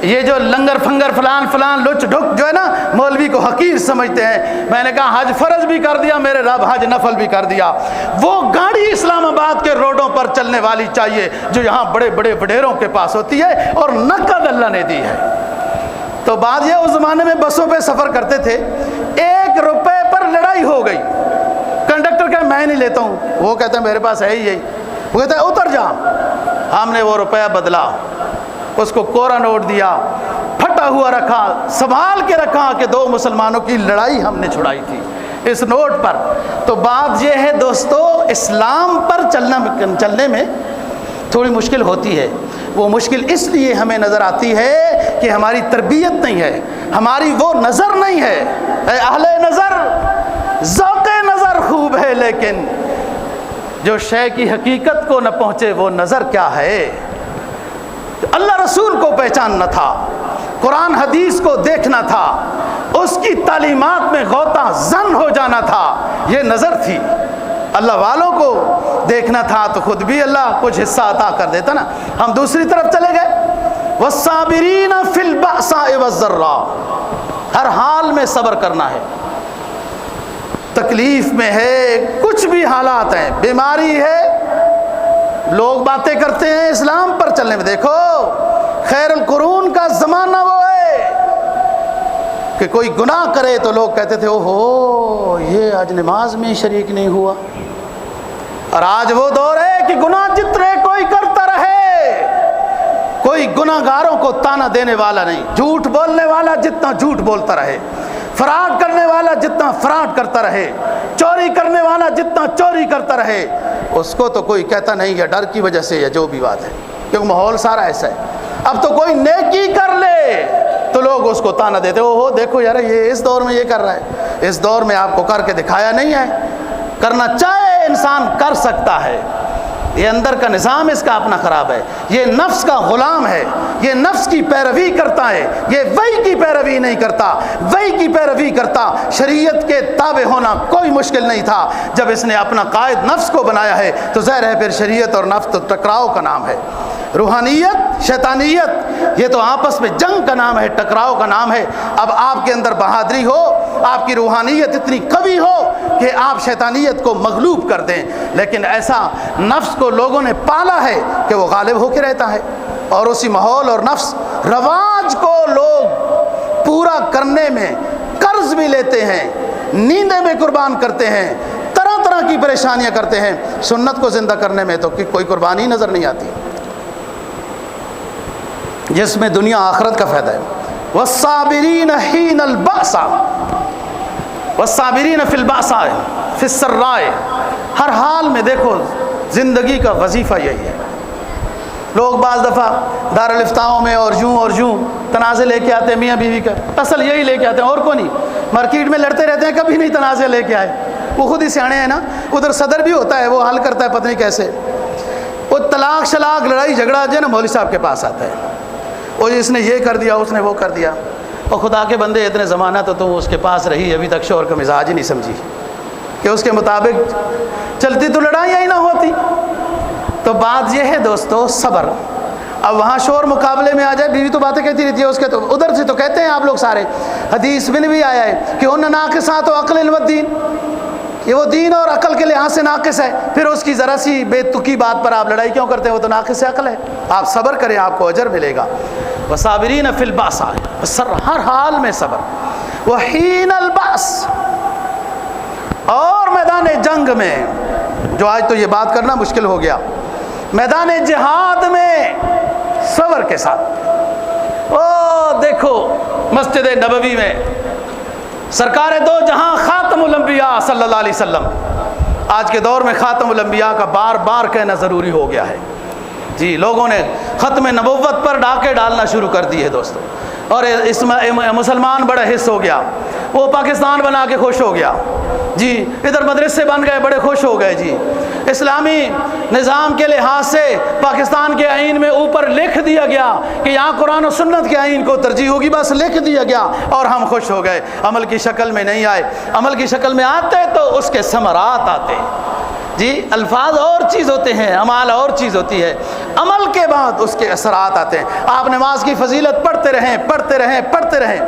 Speaker 1: یہ جو لنگر پھنگر فلان لچ ڈھک جو ہے نا، مولوی کو حقیر سمجھتے ہیں، میں نے کہا حج فرض بھی کر دیا میرے رب، حج نفل بھی کر دیا۔ وہ گاڑی اسلام آباد کے روڈوں پر چلنے والی چاہیے جو یہاں بڑے بڑے وڈیروں کے پاس ہوتی ہے، اور نقد اللہ نے دی ہے۔ تو بات یہ، اس زمانے میں بسوں پہ سفر کرتے تھے، 1 روپے پر لڑائی ہو گئی، کنڈکٹر کہا میں نہیں لیتا ہوں، وہ کہتا ہے میرے پاس ہے ہی یہی، وہ کہتا ہے اتر جا۔ ہم نے وہ روپیہ بدلا، اس کو کوڑا نوٹ دیا، پھٹا ہوا رکھا، سنبھال کے رکھا کہ 2 مسلمانوں کی لڑائی ہم نے چھڑائی تھی اس نوٹ پر۔ تو بات یہ ہے دوستو، اسلام پر چلنے میں تھوڑی مشکل ہوتی ہے۔ وہ مشکل اس لیے ہمیں نظر آتی ہے کہ ہماری تربیت نہیں ہے، ہماری وہ نظر نہیں ہے۔ اے اہل نظر، ذوق نظر خوب ہے لیکن جو شے کی حقیقت کو نہ پہنچے وہ نظر کیا ہے؟ اللہ رسول کو پہچاننا تھا، قرآن حدیث کو دیکھنا تھا، اس کی تعلیمات میں غوطہ زن ہو جانا تھا، یہ نظر تھی۔ اللہ والوں کو دیکھنا تھا تو خود بھی اللہ کچھ حصہ عطا کر دیتا نا۔ ہم دوسری طرف چلے گئے، والصابرین فی البأساء والضراء، ہر حال میں صبر کرنا ہے، تکلیف میں ہے، کچھ بھی حالات ہیں، بیماری ہے، لوگ باتیں کرتے ہیں اسلام پر چلنے میں۔ دیکھو خیر القرون کا زمانہ وہ ہے کہ کوئی گناہ کرے تو لوگ کہتے تھے اوہو یہ آج نماز میں شریک نہیں ہوا، اور آج وہ دور ہے کہ گناہ جتنے کوئی کرتا رہے، کوئی گناہ گاروں کو تانا دینے والا نہیں، جھوٹ بولنے والا جتنا جھوٹ بولتا رہے، فراڈ کرنے والا جتنا فراڈ کرتا رہے، چوری کرنے والا جتنا چوری کرتا رہے، اس کو تو کوئی کہتا نہیں یا ڈر کی وجہ سے یا جو بھی بات ہے، کیونکہ ماحول سارا ایسا ہے۔ اب تو کوئی نیکی کر لے تو لوگ اس کو تانا دیتے، اوہو دیکھو یار یہ اس دور میں یہ کر رہا ہے، اس دور میں آپ کو کر کے دکھایا نہیں ہے۔ کرنا چاہے انسان کر سکتا ہے، یہ اندر کا نظام اس کا اپنا خراب ہے، یہ نفس کا غلام ہے، یہ نفس کی پیروی کرتا ہے، یہ وحی کی پیروی نہیں کرتا، وحی کی پیروی کرتا۔ شریعت کے تابع ہونا کوئی مشکل نہیں تھا، جب اس نے اپنا قائد نفس کو بنایا ہے تو ظاہر ہے پھر شریعت اور نفس تو ٹکراؤ کا نام ہے۔ روحانیت شیطانیت یہ تو آپس میں جنگ کا نام ہے، ٹکراؤ کا نام ہے۔ اب آپ کے اندر بہادری ہو، آپ کی روحانیت اتنی قوی ہو کہ آپ شیطانیت کو مغلوب کر دیں، لیکن ایسا نفس کو لوگوں نے پالا ہے کہ وہ غالب ہو کے رہتا ہے، اور اسی ماحول اور نفس رواج کو لوگ پورا کرنے میں قرض بھی لیتے ہیں، نیندیں بھی قربان کرتے ہیں، طرح طرح کی پریشانیاں کرتے ہیں۔ سنت کو زندہ کرنے میں تو کوئی قربانی نظر نہیں آتی، جس میں دنیا آخرت کا فائدہ ہے۔ والصابرین حین البأس والصابرین فی البأساء فی السراء، ہر حال میں دیکھو زندگی کا وظیفہ یہی ہے۔ لوگ بعض دفعہ دارالافتاؤں میں اور یوں تنازع لے کے آتے ہیں میاں بیوی کا، اصل یہی لے کے آتے ہیں اور کو نہیں، مارکیٹ میں لڑتے رہتے ہیں، کبھی نہیں تنازع لے کے آئے، وہ خود ہی سیانے ہیں نا، ادھر صدر بھی ہوتا ہے وہ حل کرتا ہے پتہ نہیں کیسے، وہ طلاق شلاق لڑائی جھگڑا جو ہے نا مولوی صاحب کے پاس آتا ہے، وہ اس نے یہ کر دیا اس نے وہ کر دیا، اور خدا کے بندے اتنے زمانہ تو تم اس کے پاس رہی، ابھی تک شوہر کا مزاج ہی نہیں سمجھی کہ اس کے مطابق چلتی تو لڑائیاں ہی نہ ہوتی۔ تو بات یہ ہے دوستو صبر۔ اب وہاں شوہر مقابلے میں آ جائے، بیوی تو باتیں کہتی رہتی ہے اس کے، تو ادھر سے تو کہتے ہیں آپ لوگ سارے، حدیث میں بھی آیا ہے کہ ان ناقصات و عقل والدین، یہ وہ دین اور عقل کے لحاظ سے ناقص ہے، پھر اس کی ذرا سی بے تکی بات پر آپ لڑائی کیوں کرتے ہیں، وہ تو ناقص عقل ہے۔ آپ صبر کریں، آپ کو اجر ملے گا۔ وصابرین فی البأساء، ہر حال میں صبر۔ وحین البأس، اور میدان جنگ میں، جو آج تو یہ بات کرنا مشکل ہو گیا، میدان جہاد میں صبر کے ساتھ۔ او دیکھو مسجد نبوی میں سرکار دو جہاں خاتم الانبیاء صلی اللہ علیہ وسلم، آج کے دور میں خاتم الانبیاء کا بار بار کہنا ضروری ہو گیا ہے جی، لوگوں نے ختم نبوت پر ڈاکے ڈالنا شروع کر دی ہے دوستو، اور اس میں مسلمان بڑا حص ہو گیا، وہ پاکستان بنا کے خوش ہو گیا جی، ادھر مدرسے بن گئے بڑے خوش ہو گئے جی، اسلامی نظام کے لحاظ سے پاکستان کے آئین میں اوپر لکھ دیا گیا کہ یہاں قرآن و سنت کے آئین کو ترجیح ہوگی، بس لکھ دیا گیا اور ہم خوش ہو گئے۔ عمل کی شکل میں نہیں آئے، عمل کی شکل میں آتے تو اس کے ثمرات آتے جی، الفاظ اور چیز ہوتے ہیں، اعمال اور چیز ہوتی ہے، عمل کے بعد اس کے اثرات آتے ہیں۔ آپ نماز کی فضیلت پڑھتے رہیں پڑھتے رہیں پڑھتے رہیں،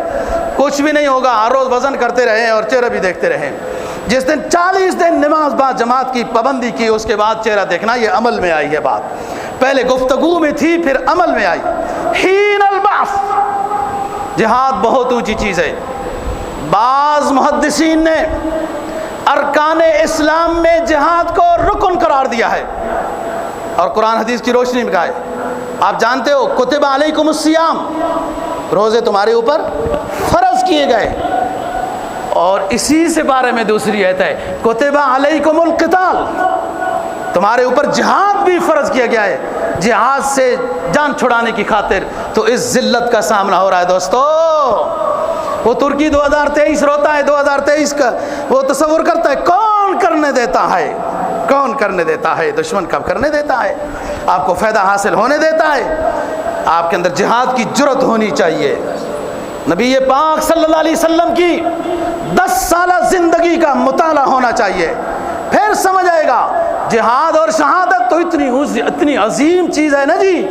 Speaker 1: کچھ بھی نہیں ہوگا، ہر روز وزن کرتے رہیں اور چہرہ بھی دیکھتے رہیں۔ جس دن 40 دن نماز بعد جماعت کی پابندی کی، اس کے بعد چہرہ دیکھنا، یہ عمل میں آئی ہے بات، پہلے گفتگو میں تھی پھر عمل میں آئی۔ حین البعث، جہاد بہت اونچی چیز ہے۔ بعض محدثین نے ارکان اسلام میں جہاد کو رکن قرار دیا ہے، اور قرآن حدیث کی روشنی میں کہا ہے۔ آپ جانتے ہو کتب علیکم الصیام، روزے تمہارے اوپر فرض کیے گئے، اور اسی سے بارے میں دوسری آیت ہے کتب علیکم القتال، تمہارے اوپر جہاد بھی فرض کیا گیا ہے، جہاد سے جان چھڑانے کی خاطر۔ تو اس ذلت کا سامنا ہو رہا ہے دوستو۔ وہ ترکی 2023 روتا ہے 2023 کا، وہ تصور کرتا ہے کون کرنے دیتا ہے، کون کرنے دیتا ہے، دشمن کب کرنے دیتا ہے، آپ کو فائدہ حاصل ہونے دیتا ہے۔ آپ کے اندر جہاد کی جرت ہونی چاہیے۔ نبی پاک صلی اللہ علیہ وسلم کی 10 سالہ زندگی کا مطالعہ ہونا چاہیے، پھر سمجھ آئے گا جہاد اور شہادت تو اتنی عظیم چیز ہے نا جی،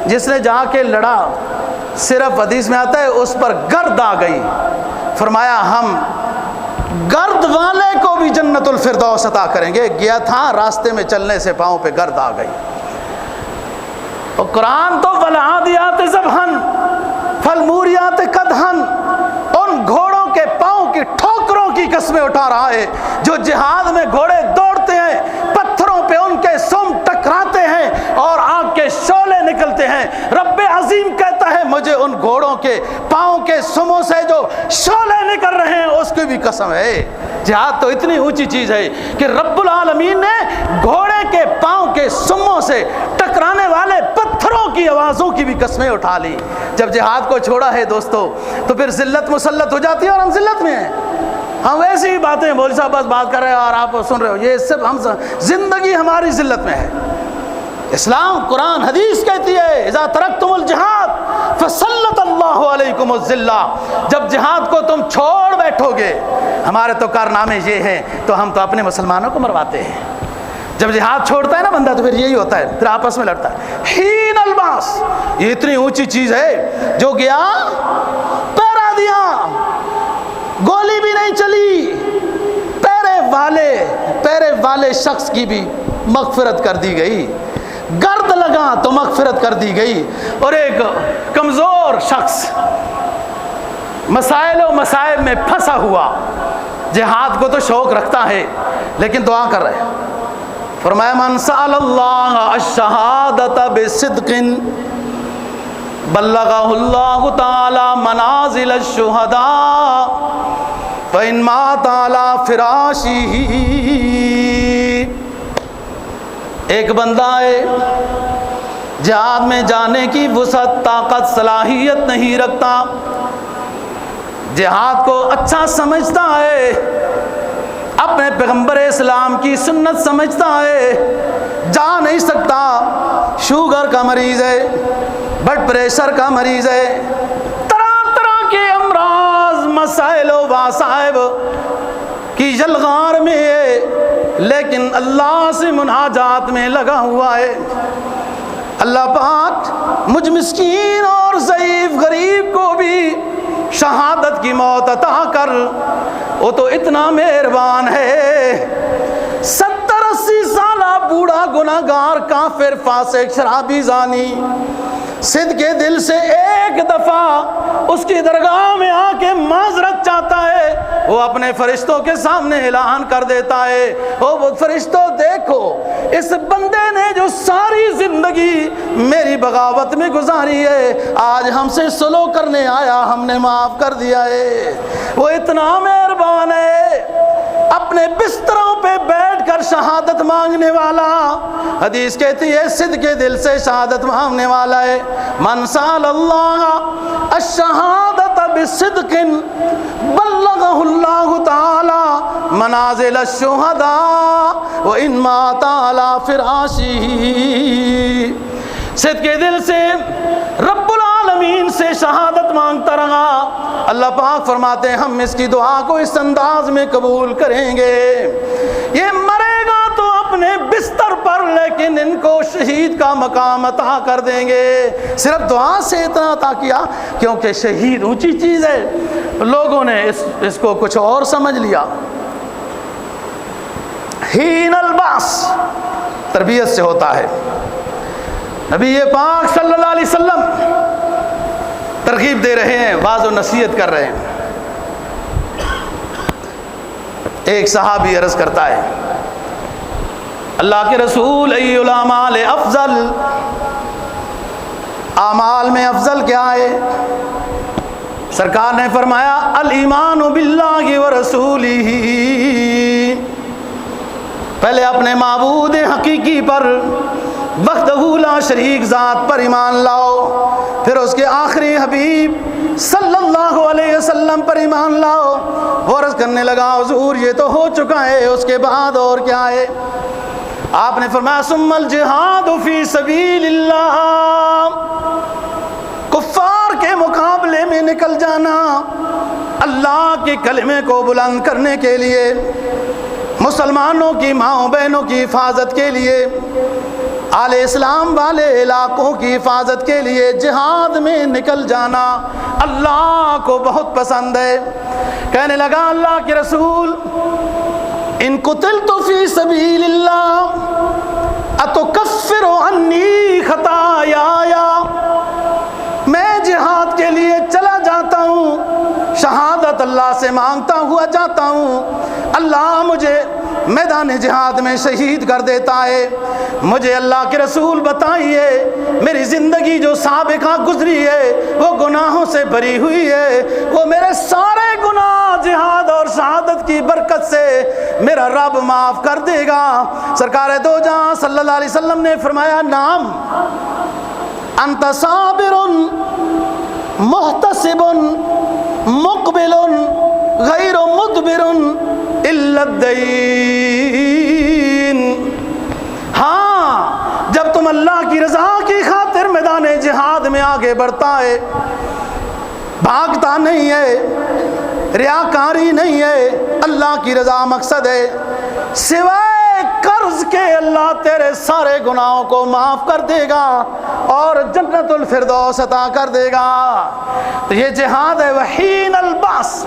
Speaker 1: جس نے جا کے لڑا، صرف حدیث میں آتا ہے اس پر گرد آ گئی، فرمایا ہم گرد والے کو بھی جنت الفردوس عطا کریں گے، گیا تھا راستے میں چلنے سے پاؤں پہ گرد آ گئی۔ اور قرآن تو والعادیات ضبحًا فالموریات قدحًا، ان گھوڑوں کے پاؤں کی ٹھوکروں کی قسمیں اٹھا رہا ہے، جو جہاد میں گھوڑے دوڑتے ہیں، پتھروں پہ ان کے سم ٹکراتے ہیں اور آگ کے شعلے نکلتے ہیں۔ رب عظیم کہتا ہے مجھے ان گھوڑوں کے پاؤں کے سموں سے جو شعلے نکل رہے ہیں اس کی بھی قسم ہے۔ جہاد تو اتنی اونچی چیز ہے کہ رب العالمین نے گھوڑے کے پاؤں کے سموں سے ٹکرانے والے پتھروں کی آوازوں کی بھی قسمیں اٹھا لی۔ جب جہاد کو چھوڑا ہے دوستو تو پھر ذلت مسلط ہو جاتی ہے، اور ہم ذلت میں ہیں۔ ہم ایسی ہی باتیں مولوی صاحب بس بات کر رہے ہیں اور آپ سن رہے ہو، یہ سب ہم زندگی ہماری ذلت میں ہے، اسلام قرآن حدیث کہتی ہے اذا ترکتم الجہاد فسلط اللہ علیکم الذلہ، جب جہاد کو تم چھوڑ بیٹھو گے، ہمارے تو کارنامے یہ ہیں تو ہم تو اپنے مسلمانوں کو مرواتے ہیں، جب جہاد چھوڑتا ہے نا بندہ تو پھر یہی ہوتا ہے، پھر آپس میں لڑتا ہے۔ حین الباس، یہ اتنی اونچی چیز ہے، جو گیا پیرا دیا، گولی بھی نہیں چلی، پیرے والے شخص کی بھی مغفرت کر دی گئی، گرد لگا تو مغفرت کر دی گئی، اور ایک کمزور شخص مسائل و مصائب میں پھنسا ہوا، جہاد کو تو شوق رکھتا ہے لیکن دعا کر رہے ہیں، فرمایا من سأل اللہ الشہادت بصدق بلغہ اللہ تعالی منازل الشہداء فإن مات علی فراشہ۔ ایک بندہ ہے جہاد میں جانے کی وسعت، طاقت، صلاحیت نہیں رکھتا، جہاد کو اچھا سمجھتا ہے، اپنے پیغمبر اسلام کی سنت سمجھتا ہے، جا نہیں سکتا، شوگر کا مریض ہے، بلڈ پریشر کا مریض ہے، طرح طرح کے امراض، مسائل و وصائب کی جلغار میں ہے، لیکن اللہ سے مناجات میں لگا ہوا ہے، اللہ پاک مجھ مسکین اور ضعیف غریب کو بھی شہادت کی موت عطا کر، وہ تو اتنا مہربان ہے۔ 70-80 سالہ بوڑھا گناہگار کافر فاسق شرابی زانی صدق کے دل سے ایک دفعہ اس کی درگاہ میں آ کے معذرت چاہتا ہے، وہ اپنے فرشتوں کے سامنے اعلان کر دیتا ہے، وہ فرشتوں دیکھو اس بندے نے جو ساری زندگی میری بغاوت میں گزاری ہے، آج ہم سے سلو کرنے آیا، ہم نے معاف کر دیا ہے، وہ اتنا مہربان ہے۔ اپنے بستروں پہ بیٹھ کر شہادت مانگنے والا، حدیث کہتی ہے صدق کے دل سے شہادت مانگنے والا ہے، من سأل اللہ الشہادت بصدق بلغہ اللہ تعالی منازل الشہداء وإن مات علی فراشہ۔ صدق کے دل سے رب العالمین سے شہادت مانگتا رہا، اللہ پاک فرماتے ہیں ہم اس کی دعا کو اس انداز میں قبول کریں گے، یہ مرے گا تو اپنے بستر پر لیکن ان کو شہید کا مقام عطا کر دیں گے۔ صرف دعا سے اتنا عطا کیا، کیونکہ شہید اونچی چیز ہے، لوگوں نے اس کو کچھ اور سمجھ لیا۔ حین الباس تربیت سے ہوتا ہے، نبی پاک صلی اللہ علیہ وسلم ترغیب دے رہے ہیں، واعظ و نصیحت کر رہے ہیں۔ ایک صحابی عرض کرتا ہے اللہ کے رسول ای الاعمال افضل، اعمال میں افضل کیا ہے؟ سرکار نے فرمایا الایمان باللہ ورسولہ، پہلے اپنے معبود حقیقی پر وحدہ لا شریک ذات پر ایمان لاؤ، پھر اس کے آخری حبیب صلی اللہ علیہ وسلم پر ایمان لاؤ۔ وہ عرض کرنے لگا حضور یہ تو ہو چکا ہے، اس کے بعد اور کیا ہے؟ آپ نے فرمایا ثم الجہاد فی سبیل اللہ، کفار کے مقابلے میں نکل جانا، اللہ کے کلمے کو بلند کرنے کے لیے، مسلمانوں کی ماؤں بہنوں کی حفاظت کے لیے، آل اسلام والے علاقوں کی حفاظت کے لیے جہاد میں نکل جانا اللہ کو بہت پسند ہے۔ کہنے لگا اللہ کے رسول ان قتلت فی سبیل اللہ اتکفر عنی خطایایا، میں جہاد کے لیے چلا جاتا ہوں، شہادت اللہ سے مانگتا ہوا جاتا ہوں، اللہ مجھے میدان جہاد میں شہید کر دیتا ہے، مجھے اللہ کے رسول بتائیے میری زندگی جو سابقہ گزری ہے وہ گناہوں سے بری ہوئی ہے، وہ میرے سارے گناہ جہاد اور شہادت کی برکت سے میرا رب معاف کر دے گا۔ سرکار دو جہاں صلی اللہ علیہ وسلم نے فرمایا نام انت صابر محتسب مقبل غیر مدبر الا الدین، ہاں جب تم اللہ کی رضا کی خاطر میدان جہاد میں آگے بڑھتا ہے، بھاگتا نہیں ہے، ریاکاری نہیں ہے، اللہ کی رضا مقصد ہے، سوائے قرض کے اللہ تیرے سارے گناہوں کو معاف کر دے گا اور جنت الفردوس عطا کر دے گا۔ تو یہ جہاد ہے وحین الباس،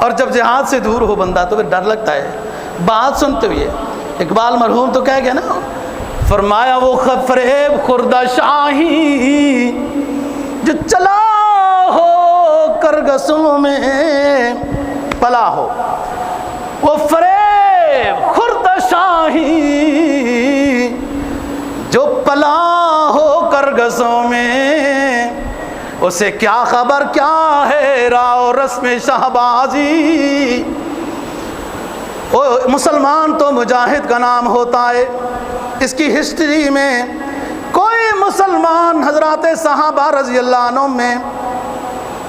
Speaker 1: اور جب جہاد سے دور ہو بندہ تو پھر ڈر لگتا ہے بات سنتے ہوئے۔ اقبال مرحوم تو کہہ گیا نا، فرمایا وہ فریب خوردہ شاہی جو چلا ہو کرگسوں میں پلا ہو، وہ فریب خوردہ شاہی جو پلا ہو کرگسوں میں، اسے کیا خبر کیا ہے راہ و رسم شہبازی۔ مسلمان تو مجاہد کا نام ہوتا ہے، اس کی ہسٹری میں کوئی مسلمان حضرات صحابہ رضی اللہ عنہ میں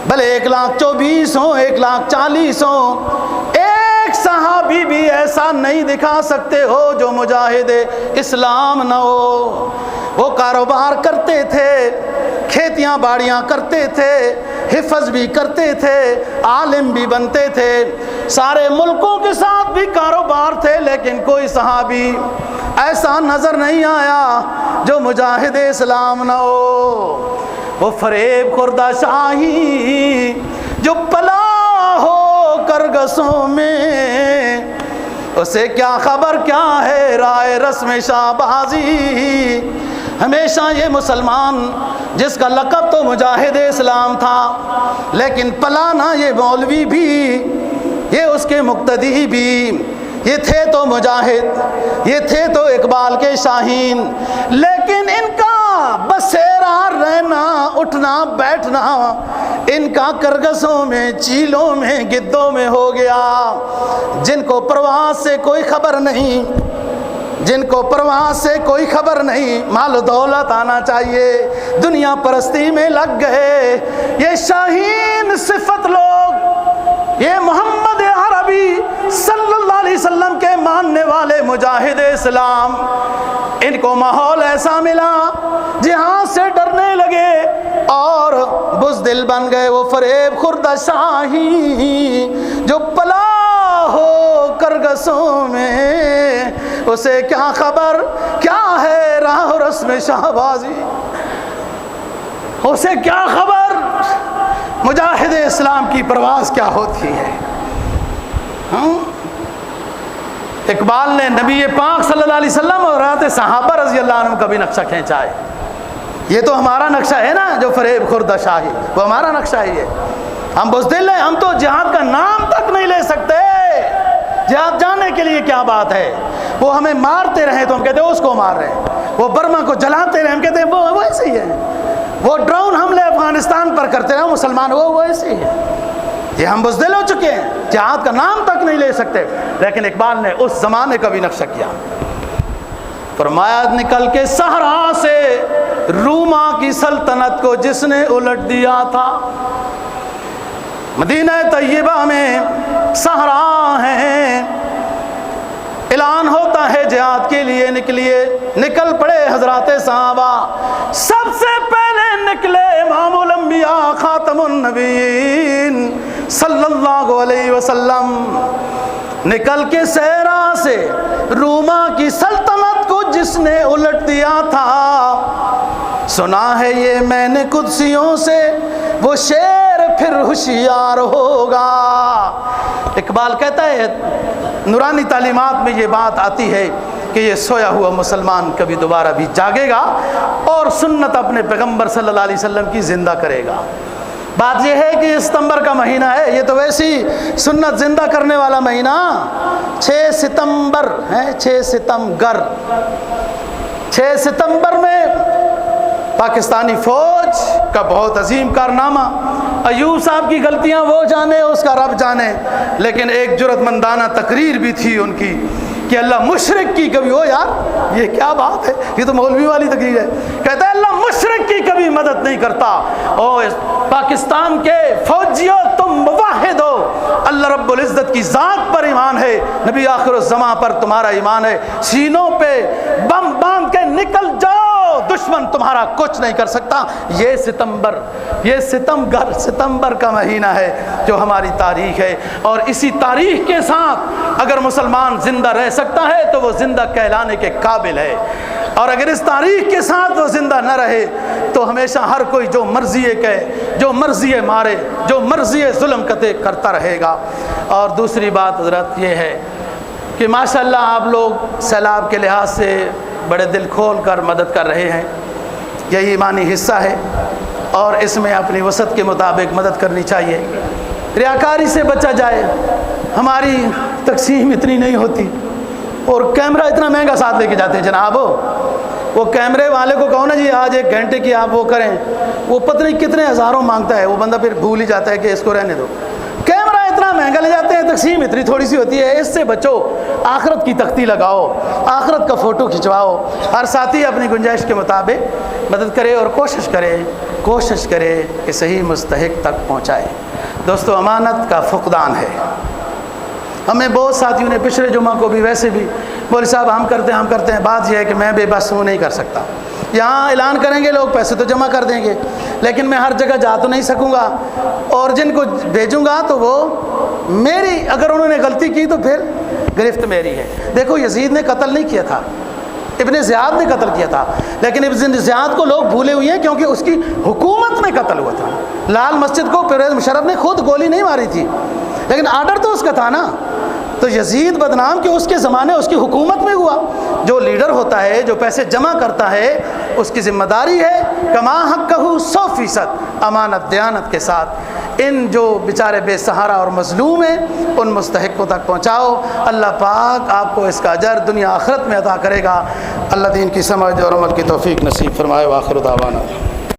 Speaker 1: بھلے 1,24,000 ہوں 1,40,000 ہوں، ایک صحابی بھی ایسا نہیں دکھا سکتے ہو جو مجاہد اسلام نہ ہو۔ وہ کاروبار کرتے تھے، کھیتیاں باڑیاں کرتے تھے، حفظ بھی کرتے تھے، عالم بھی بنتے تھے، سارے ملکوں کے ساتھ بھی کاروبار تھے، لیکن کوئی صحابی ایسا نظر نہیں آیا جو مجاہد اسلام نہ ہو۔ وہ فریب خوردہ شاہی جو پلا ہو کرگسوں میں، اسے کیا خبر کیا ہے رائے رسم شہبازی۔ ہمیشہ یہ مسلمان جس کا لقب تو مجاہد اسلام تھا، لیکن پلانا یہ مولوی بھی، یہ اس کے مقتدی بھی، یہ تھے تو مجاہد، یہ تھے تو اقبال کے شاہین، لیکن ان کا بسیرا رہنا اٹھنا بیٹھنا ان کا کرگسوں میں چیلوں میں گدوں میں ہو گیا۔ جن کو پرواز سے کوئی خبر نہیں، جن کو پرواز سے کوئی خبر نہیں، مال و دولت آنا چاہیے، دنیا پرستی میں لگ گئے، یہ شاہین صفت لوگ، یہ محمد عربی صلی اللہ علیہ وسلم کے ماننے والے مجاہد اسلام، ان کو ماحول ایسا ملا جہاں سے ڈرنے لگے اور بزدل بن گئے۔ وہ فریب خوردہ شاہی جو پلا ہو کرگسوں میں، اسے کیا خبر کیا ہے راہ و رسم شہبازی، اسے کیا خبر مجاہد اسلام کی پرواز کیا ہوتی ہے۔ اقبال نے نبی پاک صلی اللہ علیہ وسلم اور حضرات صحابہ رضی اللہ عنہ کا بھی نقشہ کھینچا ہے۔ یہ تو ہمارا نقشہ ہے نا، جو فریب خوردہ شاہی، وہ ہمارا نقشہ ہی ہے۔ ہم بزدل ہیں، ہم تو جہاد کا نام تک نہیں لے سکتے۔ جہاد جانے کے لیے کیا بات ہے، وہ ہمیں مارتے رہے تو ہم کہتے ہیں اس کو مار رہے ہیں، وہ برما کو جلاتے رہے ہم کہتے ہیں وہ ایسے ہی ہے، وہ ڈرون حملے افغانستان پر کرتے رہے مسلمان وہ ایسے ہی ہے۔ یہ ہم بزدل ہو چکے ہیں، جہاد کا نام تک نہیں لے سکتے۔ لیکن اقبال نے اس زمانے کا بھی نقشہ کیا، فرمایا نکل کے صحرا سے روما کی سلطنت کو جس نے الٹ دیا تھا، مدینہ طیبہ میں صحرا ہے، اعلان ہوتا ہے جہاد کے لیے نکلیے، نکل پڑے حضرات صحابہ، سب سے پہلے نکلے امام الانبیاء خاتم النبیین صلی اللہ علیہ وسلم، نکل کے صحرا سے روما کی سلطنت کو جس نے الٹ دیا تھا، سنا ہے یہ میں نے قدسیوں سے وہ شیر پھر ہوشیار ہوگا۔ اقبال کہتا ہے نورانی تعلیمات میں یہ بات آتی ہے کہ یہ سویا ہوا مسلمان کبھی دوبارہ بھی جاگے گا اور سنت اپنے پیغمبر صلی اللہ علیہ وسلم کی زندہ کرے گا۔ بات یہ ہے کہ یہ ستمبر کا مہینہ ہے، یہ تو ویسی سنت زندہ کرنے والا مہینہ، 6 ستمبر ہے، 6 ستمبر 6 ستمبر میں پاکستانی فوج کا بہت عظیم کارنامہ، ایوب صاحب کی غلطیاں وہ جانے اس کا رب جانے، لیکن ایک جرأت مندانہ تقریر بھی تھی ان کی کہ اللہ مشرک کی کبھی، ہو یار یہ کیا بات ہے، یہ تو مولوی والی تقریر ہے، کہتا ہے اللہ مشرک کی کبھی مدد نہیں کرتا، اور پاکستان کے فوجیوں تم موحد ہو، اللہ رب العزت کی ذات پر ایمان ہے، نبی آخر الزمان پر تمہارا ایمان ہے، سینوں پہ بم باندھ کے نکل جاؤ، دشمن تمہارا کچھ نہیں کر سکتا۔ یہ ستمبر کا مہینہ ہے جو ہماری تاریخ ہے، اور اسی تاریخ کے ساتھ اگر مسلمان زندہ رہ سکتا ہے تو وہ زندہ کہلانے کے قابل ہے، اور اگر اس تاریخ کے ساتھ وہ زندہ نہ رہے تو ہمیشہ ہر کوئی جو مرضی کہے، جو مرضی مارے، جو مرضی ظلم کرتا رہے گا۔ اور دوسری بات حضرت یہ ہے کہ ماشاءاللہ آپ لوگ سیلاب کے لحاظ سے بڑے دل کھول کر مدد کر رہے ہیں، یہی ایمانی حصہ ہے، اور اس میں اپنی وسعت کے مطابق مدد کرنی چاہیے۔ ریاکاری سے بچا جائے، ہماری تقسیم اتنی نہیں ہوتی، اور کیمرہ اتنا مہنگا ساتھ لے کے جاتے ہیں جناب، وہ کیمرے والے کو کہو نا جی آج 1 گھنٹے کی آپ وہ کریں، وہ پتہ نہیں کتنے ہزاروں مانگتا ہے، وہ بندہ پھر بھول ہی جاتا ہے کہ اس کو رہنے دو۔ کیمرہ اتنا مہنگا لے جاتے ہیں، تقسیم اتنی تھوڑی سی ہوتی ہے، اس سے بچو، آخرت کی تختی لگاؤ، آخرت کا فوٹو کھنچواؤ، ہر ساتھی اپنی گنجائش کے مطابق مدد کرے اور کوشش کرے کہ صحیح مستحق تک پہنچائے۔ دوستو امانت کا فقدان ہے، ہمیں بہت ساتھیوں نے پچھلے جمعہ کو بھی ویسے بھی مولوی صاحب ہم کرتے ہیں، بات یہ ہے کہ میں بے بس ہوں، نہیں کر سکتا، یہاں اعلان کریں گے لوگ پیسے تو جمع کر دیں گے، لیکن میں ہر جگہ جا تو نہیں سکوں گا، اور جن کو بھیجوں گا تو وہ میری، اگر انہوں نے غلطی کی تو پھر گرفت میری ہے۔ دیکھو یزید نے قتل نہیں کیا تھا، ابن زیاد نے قتل کیا تھا، لیکن ابن زیاد کو لوگ بھولے ہوئے ہیں کیونکہ اس کی حکومت میں قتل ہوا تھا۔ لال مسجد کو پرویز مشرف نے خود گولی نہیں ماری تھی، لیکن آرڈر تو اس کا تھا نا۔ تو یزید بدنام کہ اس کے زمانے اس کی حکومت میں ہوا۔ جو لیڈر ہوتا ہے، جو پیسے جمع کرتا ہے، اس کی ذمہ داری ہے کما حقہ 100% امانت دیانت کے ساتھ ان جو بیچارے بے سہارا اور مظلوم ہیں ان مستحقوں تک پہنچاؤ۔ اللہ پاک آپ کو اس کا اجر دنیا آخرت میں عطا کرے گا۔ اللہ دین کی سمجھ اور عمل کی توفیق نصیب فرمائے۔ وآخر دعوانا